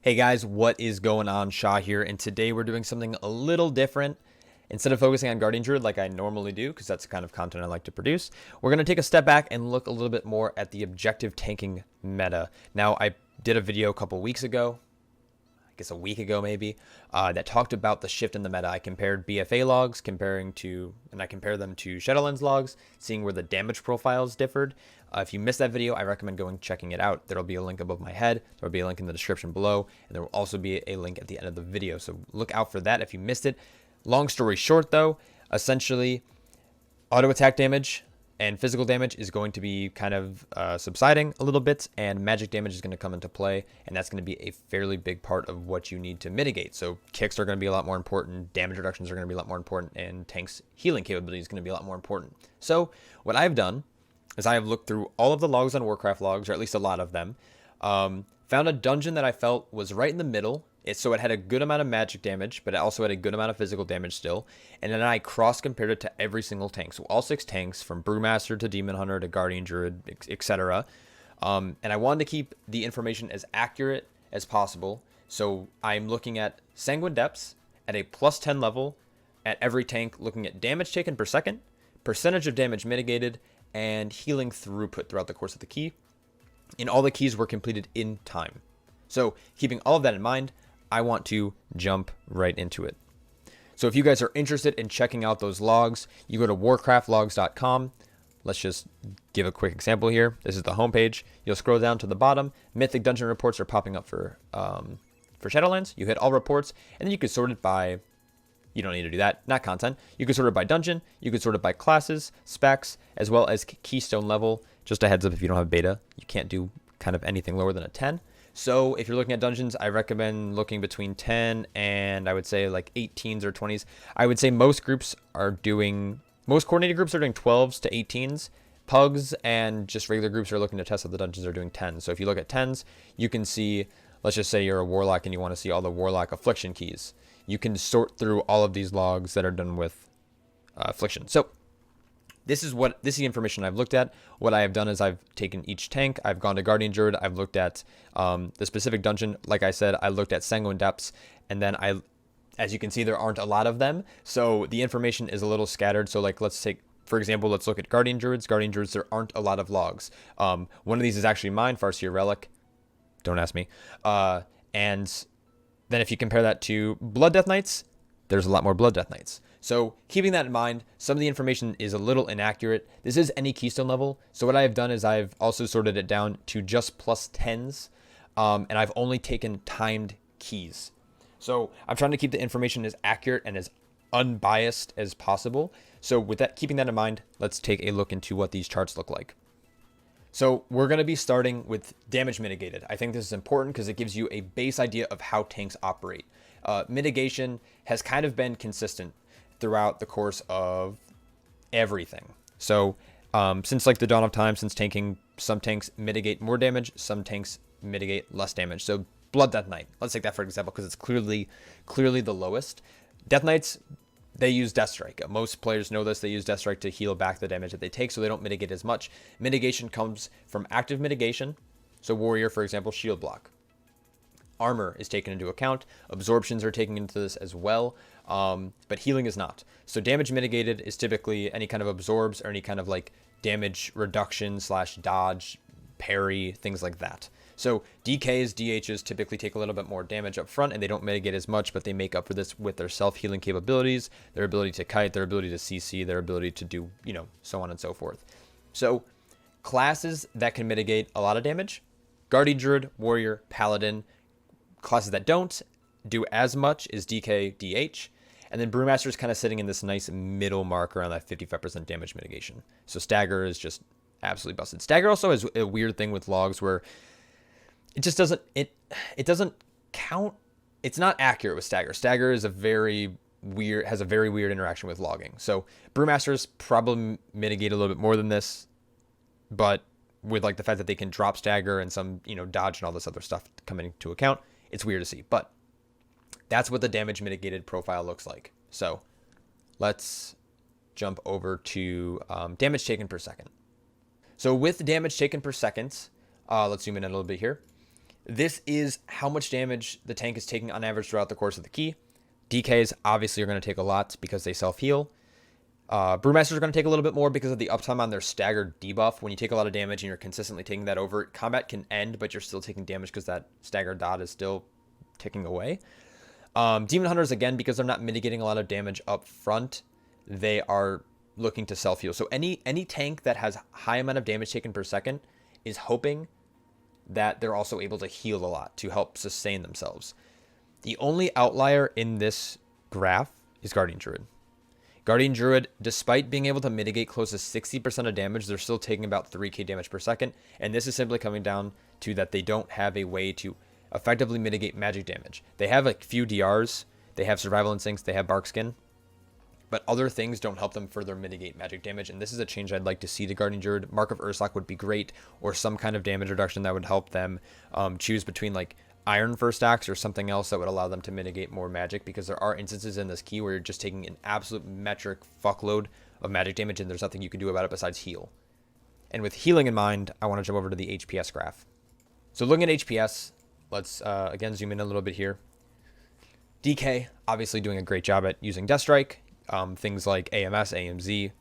Hey guys, what is going on? Shaw here, and today we're doing something a little different. Instead of focusing on Guardian Druid like I normally do, because that's the kind of content I like to produce, we're going to take a step back and look a little bit more at the objective tanking meta. Now, I did a video a couple weeks ago, I guess a week ago maybe, that talked about the shift in the meta. I compared BFA logs, and I compared them to Shadowlands logs, seeing where the damage profiles differed. If you missed that video, I recommend going checking it out. There'll be a link above my head. There'll be a link in the description below, and there will also be a link at the end of the video. So look out for that if you missed it. Long story short, though, essentially, auto attack damage and physical damage is going to be kind of subsiding a little bit, and magic damage is going to come into play, and that's going to be a fairly big part of what you need to mitigate. So kicks are going to be a lot more important, damage reductions are going to be a lot more important, and tanks' healing capability is going to be a lot more important. So what I've done is I have looked through all of the logs on Warcraft Logs, or at least a lot of them, found a dungeon that I felt was right in the middle. So it had a good amount of magic damage, but it also had a good amount of physical damage still. And then I cross-compared it to every single tank. So all 6 tanks, from Brewmaster to Demon Hunter to Guardian Druid, etc. And I wanted to keep the information as accurate as possible. So I'm looking at Sanguine Depths at a plus 10 level at every tank, looking at damage taken per second, percentage of damage mitigated, and healing throughput throughout the course of the key. And all the keys were completed in time. So keeping all of that in mind, I want to jump right into it. So if you guys are interested in checking out those logs, you go to warcraftlogs.com. Let's just give a quick example here. This is the homepage. You'll scroll down to the bottom. Mythic dungeon reports are popping up for Shadowlands. You hit all reports, and then you can sort it by, you don't need to do that, not content. You can sort it by dungeon. You can sort it by classes, specs, as well as keystone level. Just a heads up, if you don't have beta, you can't do kind of anything lower than a 10. So if you're looking at dungeons, I recommend looking between 10 and I would say like 18s or 20s. I would say most coordinated groups are doing 12s to 18s. Pugs and just regular groups are looking to test out the dungeons are doing 10s. So if you look at 10s, you can see, let's just say you're a warlock and you want to see all the warlock affliction keys. You can sort through all of these logs that are done with affliction. So this is the information I've looked at. What I have done is I've taken each tank. I've gone to Guardian Druid. I've looked at the specific dungeon. Like I said, I looked at Sanguine Depths, and then as you can see, there aren't a lot of them. So the information is a little scattered. So like, let's take, for example, let's look at Guardian Druids. Guardian Druids, there aren't a lot of logs. One of these is actually mine, Farseer Relic. Don't ask me. And then if you compare that to Blood Death Knights, there's a lot more Blood Death Knights. So keeping that in mind, some of the information is a little inaccurate. This is any keystone level. So what I have done is I've also sorted it down to just plus 10s. And I've only taken timed keys. So I'm trying to keep the information as accurate and as unbiased as possible. So with that, keeping that in mind, let's take a look into what these charts look like. So we're going to be starting with damage mitigated. I think this is important because it gives you a base idea of how tanks operate. Mitigation has kind of been consistent throughout the course of everything. So since like the dawn of time, since tanking, some tanks mitigate more damage, some tanks mitigate less damage. So Blood Death Knight, let's take that for example, because it's clearly the lowest. Death Knights, they use Death Strike. Most players know this. They use Death Strike to heal back the damage that they take, so they don't mitigate as much. Mitigation comes from active mitigation. So Warrior, for example, shield block. Armor is taken into account. Absorptions are taken into this as well, but healing is not. So damage mitigated is typically any kind of absorbs or any kind of like damage reduction / dodge, parry, things like that. So DKs, DHs typically take a little bit more damage up front and they don't mitigate as much, but they make up for this with their self-healing capabilities, their ability to kite, their ability to CC, their ability to do, so on and so forth. So classes that can mitigate a lot of damage: Guardian Druid, Warrior, Paladin. Classes that don't do as much is DK, DH. And then Brewmaster is kind of sitting in this nice middle mark around that 55% damage mitigation. So Stagger is just absolutely busted. Stagger also has a weird thing with logs where it just doesn't, it doesn't count. It's not accurate with Stagger. Stagger is has a very weird interaction with logging. So Brewmasters probably mitigate a little bit more than this, but with like the fact that they can drop Stagger and some, dodge and all this other stuff coming into account, it's weird to see. But that's what the damage mitigated profile looks like. So let's jump over to damage taken per second. So with damage taken per second, let's zoom in a little bit here. This is how much damage the tank is taking on average throughout the course of the key. DKs obviously are going to take a lot because they self-heal. Brewmasters are going to take a little bit more because of the uptime on their staggered debuff. When you take a lot of damage and you're consistently taking that over, combat can end, but you're still taking damage because that staggered dot is still ticking away. Demon Hunters, again, because they're not mitigating a lot of damage up front, they are looking to self-heal. So any tank that has high amount of damage taken per second is hoping that they're also able to heal a lot to help sustain themselves. The only outlier in this graph is Guardian Druid. Guardian Druid, despite being able to mitigate close to 60% of damage, they're still taking about 3k damage per second, and this is simply coming down to that they don't have a way to effectively mitigate magic damage. They have a few DRs, they have Survival Instincts, they have Bark Skin, but other things don't help them further mitigate magic damage, and this is a change I'd like to see to Guardian Druid. Mark of Urslak would be great, or some kind of damage reduction that would help them choose between like Iron First Axe or something else that would allow them to mitigate more magic, because there are instances in this key where you're just taking an absolute metric fuckload of magic damage and there's nothing you can do about it besides heal. And with healing in mind, I want to jump over to the HPS graph. So looking at HPS, let's again zoom in a little bit here. DK obviously doing a great job at using Death Strike. Things like AMS, AMZ,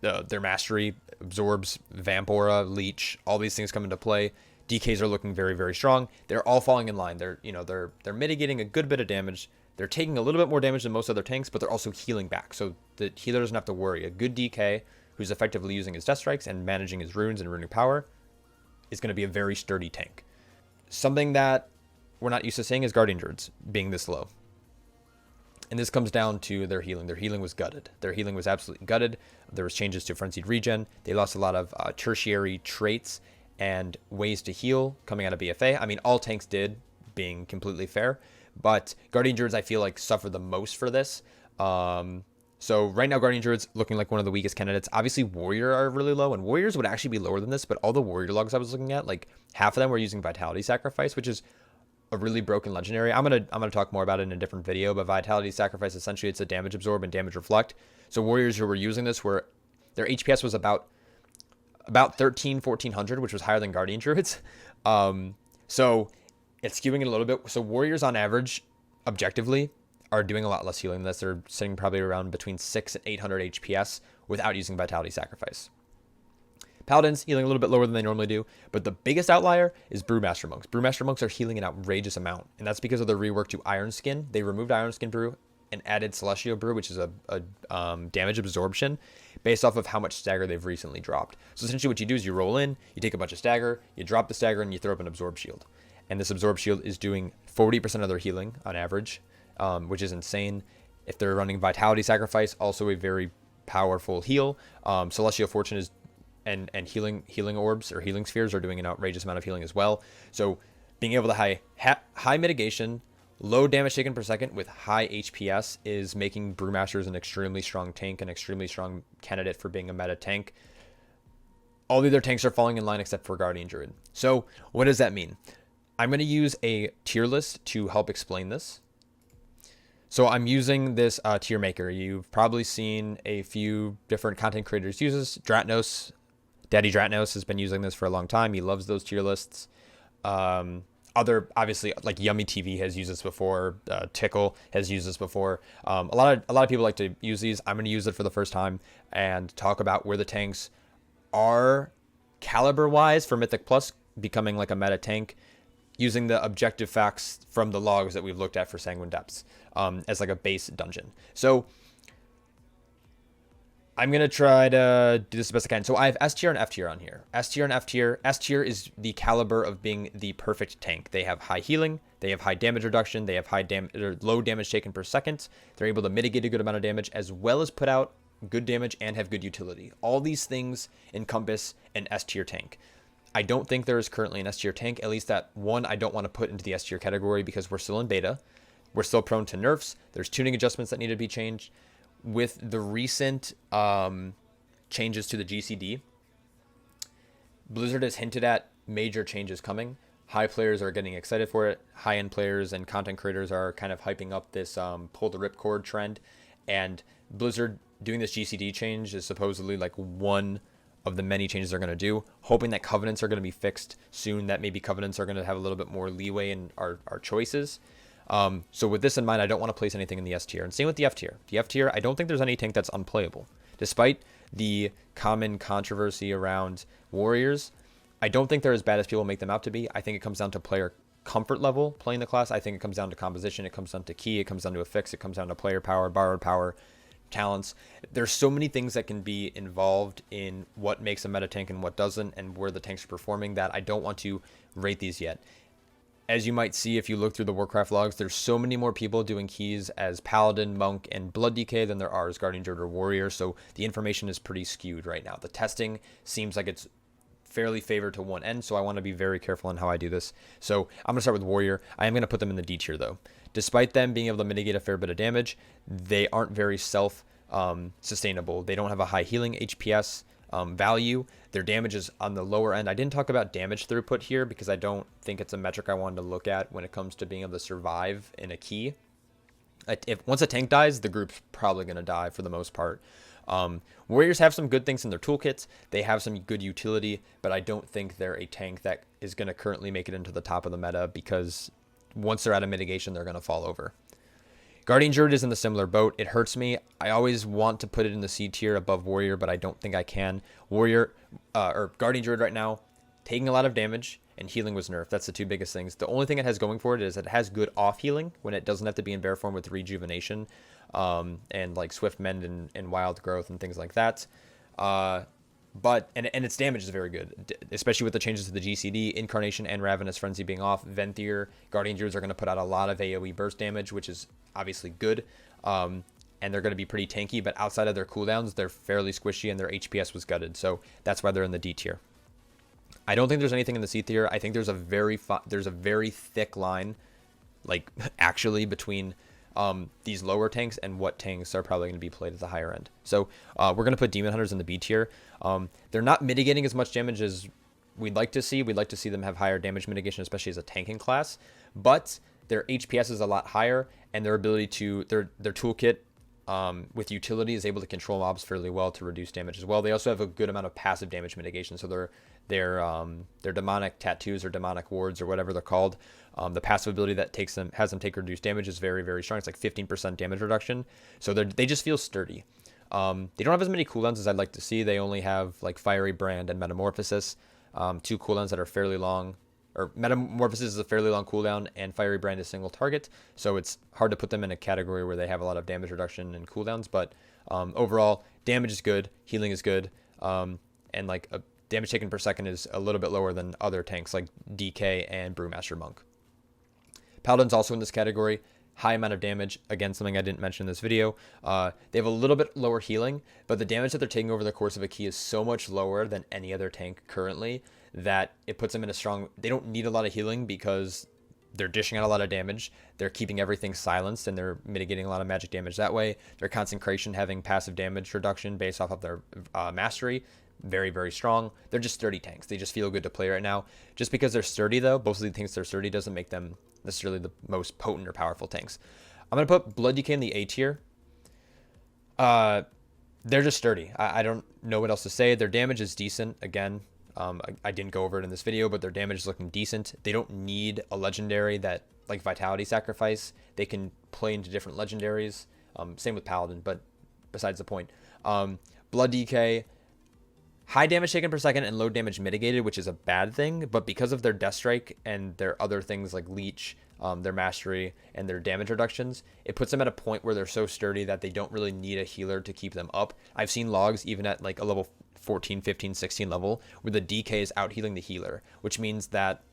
their mastery absorbs Vamp Aura, Leech, all these things come into play. DKs are looking very, very strong. They're all falling in line. They're mitigating a good bit of damage. They're taking a little bit more damage than most other tanks, but they're also healing back. So the healer doesn't have to worry. A good DK who's effectively using his Death Strikes and managing his runes and runic power is going to be a very sturdy tank. Something that we're not used to seeing is Guardian Druids being this low. And this comes down to their healing. Their healing was gutted. Their healing was absolutely gutted. There was changes to Frenzied Regen. They lost a lot of tertiary traits and ways to heal coming out of BFA. I mean, all tanks did, being completely fair. But Guardian Druids, I feel like, suffered the most for this. So right now, Guardian Druids looking like one of the weakest candidates. Obviously, Warrior are really low, and Warriors would actually be lower than this. But all the Warrior logs I was looking at, like half of them were using Vitality Sacrifice, which is a really broken legendary. I'm gonna talk more about it in a different video, but Vitality Sacrifice, essentially it's a damage absorb and damage reflect. So warriors who were using this were, their HPS was about 1400, which was higher than Guardian Druids. So it's skewing it a little bit. So warriors on average, objectively, are doing a lot less healing than this. They're sitting probably around between 600 and 800 HPS without using Vitality Sacrifice. Paladins healing a little bit lower than they normally do, but the biggest outlier is Brewmaster Monks. Brewmaster Monks are healing an outrageous amount, and that's because of the rework to Iron Skin. They removed Iron Skin Brew and added Celestial Brew, which is a damage absorption based off of how much stagger they've recently dropped. So essentially what you do is you roll in, you take a bunch of stagger, you drop the stagger, and you throw up an Absorb Shield. And this Absorb Shield is doing 40% of their healing on average, which is insane. If they're running Vitality Sacrifice, also a very powerful heal. Celestial Fortune is and healing orbs or healing spheres are doing an outrageous amount of healing as well. So being able to high mitigation, low damage taken per second with high HPS is making Brewmasters an extremely strong tank, an extremely strong candidate for being a meta tank. All the other tanks are falling in line except for Guardian Druid. So what does that mean? I'm going to use a tier list to help explain this. So I'm using this tier maker. You've probably seen a few different content creators use this. Dratnos, Daddy Dratnos has been using this for a long time. He loves those tier lists. Other, obviously, like Yummy TV has used this before. Tickle has used this before. A lot of people like to use these. I'm going to use it for the first time and talk about where the tanks are caliber-wise for Mythic Plus, becoming like a meta tank, using the objective facts from the logs that we've looked at for Sanguine Depths as like a base dungeon. So I'm going to try to do this the best I can. So I have S tier and F tier on here. S tier and F tier. S tier is the caliber of being the perfect tank. They have high healing. They have high damage reduction. They have low damage taken per second. They're able to mitigate a good amount of damage as well as put out good damage and have good utility. All these things encompass an S tier tank. I don't think there is currently an S tier tank, at least that one I don't want to put into the S tier category because we're still in beta. We're still prone to nerfs. There's tuning adjustments that need to be changed. With the recent changes to the GCD, Blizzard has hinted at major changes coming. High players are getting excited for it. High-end players and content creators are kind of hyping up this pull the ripcord trend. And Blizzard doing this GCD change is supposedly like one of the many changes they're going to do, hoping that covenants are going to be fixed soon, that maybe covenants are going to have a little bit more leeway in our choices. So with this in mind, I don't want to place anything in the S tier. And same with the F tier. The F tier, I don't think there's any tank that's unplayable. Despite the common controversy around warriors, I don't think they're as bad as people make them out to be. I think it comes down to player comfort level playing the class. I think it comes down to composition. It comes down to key. It comes down to a fix. It comes down to player power, borrowed power, talents. There's so many things that can be involved in what makes a meta tank and what doesn't, and where the tanks are performing, that I don't want to rate these yet. As you might see if you look through the Warcraft logs, there's so many more people doing keys as Paladin, Monk, and Blood DK than there are as Guardian Druid or Warrior, so the information is pretty skewed right now. The testing seems like it's fairly favored to one end, so I want to be very careful on how I do this. So I'm going to start with Warrior. I am going to put them in the D tier though. Despite them being able to mitigate a fair bit of damage, they aren't very sustainable. They don't have a high healing HPS value. Their damage is on the lower end. I didn't talk about damage throughput here because I don't think it's a metric I wanted to look at when it comes to being able to survive in a key. Once a tank dies, the group's probably going to die for the most part. Warriors have some good things in their toolkits. They have some good utility, but I don't think they're a tank that is going to currently make it into the top of the meta, because once they're out of mitigation, they're going to fall over. Guardian Druid is in the similar boat. It hurts me. I always want to put it in the C tier above Warrior, but I don't think I can. Warrior or Guardian Druid right now, taking a lot of damage, and healing was nerfed. That's the two biggest things. The only thing it has going for it is it has good off healing when it doesn't have to be in bear form with rejuvenation, and like swift mend and wild growth and things like that. But its damage is very good, especially with the changes to the GCD, Incarnation, and Ravenous Frenzy being off. Venthyr, Guardian Druids are going to put out a lot of AoE burst damage, which is obviously good. And they're going to be pretty tanky, but outside of their cooldowns, they're fairly squishy, and their HPS was gutted. So that's why they're in the D tier. I don't think there's anything in the C tier. I think there's a very thick line, like actually, between these lower tanks and what tanks are probably going to be played at the higher end. So we're going to put Demon Hunters in the B tier. They're not mitigating as much damage as we'd like to see. We'd like to see them have higher damage mitigation, especially as a tanking class. But their HPS is a lot higher, and their ability to their toolkit with utility is able to control mobs fairly well to reduce damage as well. They also have a good amount of passive damage mitigation. So their demonic tattoos or demonic wards or whatever they're called, the passive ability that has them take reduced damage is very, very strong. It's like 15% damage reduction. So they just feel sturdy. They don't have as many cooldowns as I'd like to see. They only have like Fiery Brand and Metamorphosis, two cooldowns that are fairly long. Or Metamorphosis is a fairly long cooldown, and Fiery Brand is single target, so it's hard to put them in a category where they have a lot of damage reduction and cooldowns. But overall, damage is good, healing is good, and like a damage taken per second is a little bit lower than other tanks like DK and Brewmaster Monk. Paladin's also in this category. High amount of damage, again, something I didn't mention in this video. They have a little bit lower healing, but the damage that they're taking over the course of a key is so much lower than any other tank currently that it puts them in a strong... They don't need a lot of healing because they're dishing out a lot of damage. They're keeping everything silenced, and they're mitigating a lot of magic damage that way. Their Consecration having passive damage reduction based off of their mastery, very, very strong. They're just sturdy tanks. They just feel good to play right now. Just because they're sturdy, though, mostly thinks they're sturdy doesn't make them necessarily the most potent or powerful tanks. I'm going to put Blood DK in the A tier. They're just sturdy. I don't know what else to say. Their damage is decent. Again, I didn't go over it in this video, but their damage is looking decent. They don't need a legendary that, like Vitality Sacrifice. They can play into different legendaries. Same with Paladin, but besides the point. Blood DK, high damage taken per second and low damage mitigated, which is a bad thing, but because of their Death Strike and their other things like Leech, their Mastery, and their damage reductions, it puts them at a point where they're so sturdy that they don't really need a healer to keep them up. I've seen logs even at like a level 14, 15, 16 level where the DK is out healing the healer, which means that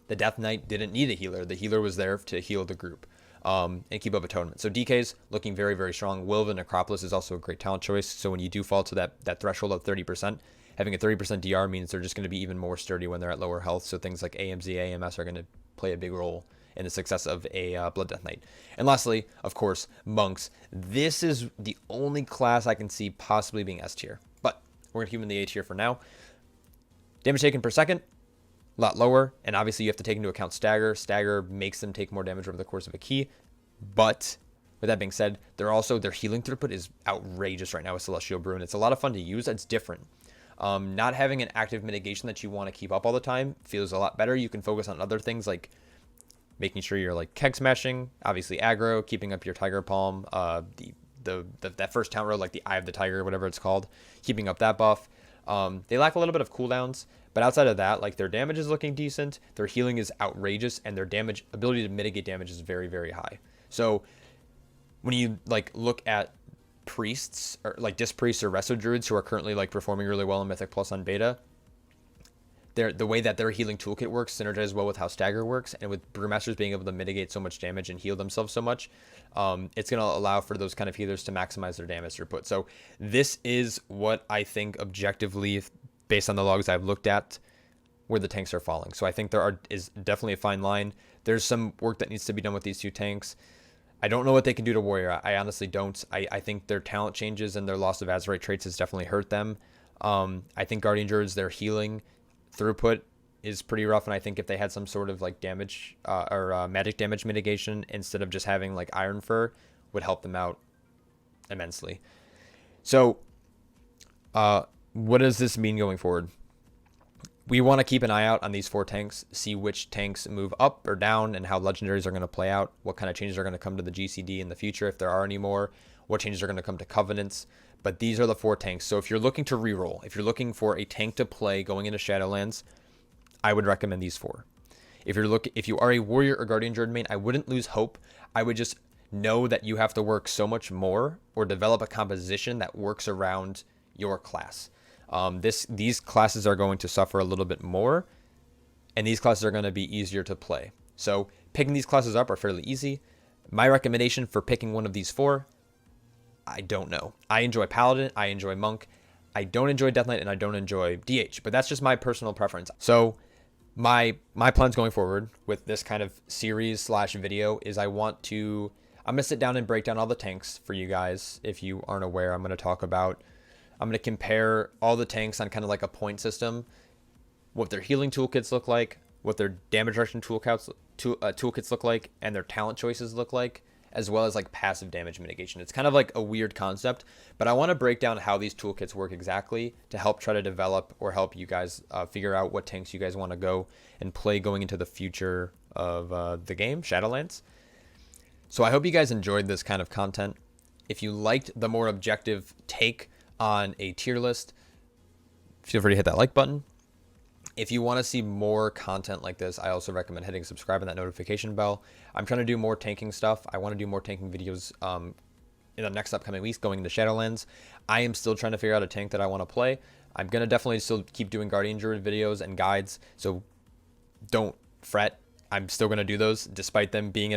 the Death Knight didn't need a healer. The healer was there to heal the group and keep up atonement. So DK's looking very, very strong. Will of the Necropolis is also a great talent choice. So when you do fall to that threshold of 30%, having a 30% DR means they're just going to be even more sturdy when they're at lower health. So things like AMZ, AMS are going to play a big role in the success of a Blood Death Knight. And lastly, of course, Monks. This is the only class I can see possibly being S tier, but we're going to keep them in the A tier for now. Damage taken per second, a lot lower, and obviously you have to take into account stagger. Stagger makes them take more damage over the course of a key, but with that being said, their healing throughput is outrageous right now with Celestial Brew, and it's a lot of fun to use. It's different. Not having an active mitigation that you want to keep up all the time feels a lot better. You can focus on other things like making sure you're like keg smashing, obviously aggro, keeping up your Tiger Palm, that first talent road, like the Eye of the Tiger, whatever it's called, keeping up that buff. They lack a little bit of cooldowns, but outside of that, like their damage is looking decent, their healing is outrageous, and their damage ability to mitigate damage is very, very high. So when you like look at priests or like disc priests or resto druids who are currently like performing really well in Mythic Plus on beta, the way that their healing toolkit works synergizes well with how Stagger works, and with Brewmasters being able to mitigate so much damage and heal themselves so much, it's going to allow for those kind of healers to maximize their damage throughput. So this is what I think objectively, based on the logs I've looked at, where the tanks are falling. So I think is definitely a fine line. There's some work that needs to be done with these two tanks. I don't know what they can do to Warrior. I honestly don't. I think their talent changes and their loss of Azerite traits has definitely hurt them. I think Guardian Druids, their healing throughput is pretty rough, and I think if they had some sort of like damage or magic damage mitigation instead of just having like Iron Fur, would help them out immensely. So what does this mean going forward? We want to keep an eye out on these 4 tanks, see which tanks move up or down, and how legendaries are going to play out, what kind of changes are going to come to the GCD in the future, if there are any more, what changes are going to come to Covenants. But these are the 4 tanks. So if you're looking to reroll, if you're looking for a tank to play going into Shadowlands, I would recommend these 4. If you are a Warrior or Guardian Druid main, I wouldn't lose hope. I would just know that you have to work so much more or develop a composition that works around your class. These classes are going to suffer a little bit more, and these classes are going to be easier to play. So picking these classes up are fairly easy. My recommendation for picking one of these 4, I don't know. I enjoy Paladin, I enjoy Monk, I don't enjoy Death Knight, and I don't enjoy DH, but that's just my personal preference. So my plans going forward with this kind of series / video is I'm going to sit down and break down all the tanks for you guys. If you aren't aware, I'm going to compare all the tanks on kind of like a point system, what their healing toolkits look like, what their damage reduction toolkits look like, and their talent choices look like, as well as like passive damage mitigation. It's kind of like a weird concept, but I want to break down how these toolkits work exactly to help try to develop or help you guys figure out what tanks you guys want to go and play going into the future of the game, Shadowlands. So I hope you guys enjoyed this kind of content. If you liked the more objective take on a tier list, feel free to hit that like button. If you want to see more content like this, I also recommend hitting subscribe and that notification bell. I'm trying to do more tanking stuff. I want to do more tanking videos in the next upcoming weeks going into Shadowlands. I am still trying to figure out a tank that I want to play. I'm going to definitely still keep doing Guardian Druid videos and guides, so don't fret. I'm still going to do those despite them being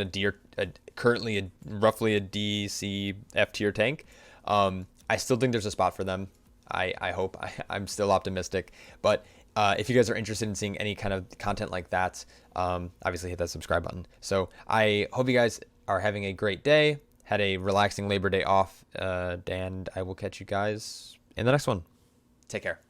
currently roughly a DC F tier tank. I still think there's a spot for them. I hope. I'm still optimistic. But if you guys are interested in seeing any kind of content like that, obviously hit that subscribe button. So I hope you guys are having a great day, had a relaxing Labor Day off, and I will catch you guys in the next one. Take care.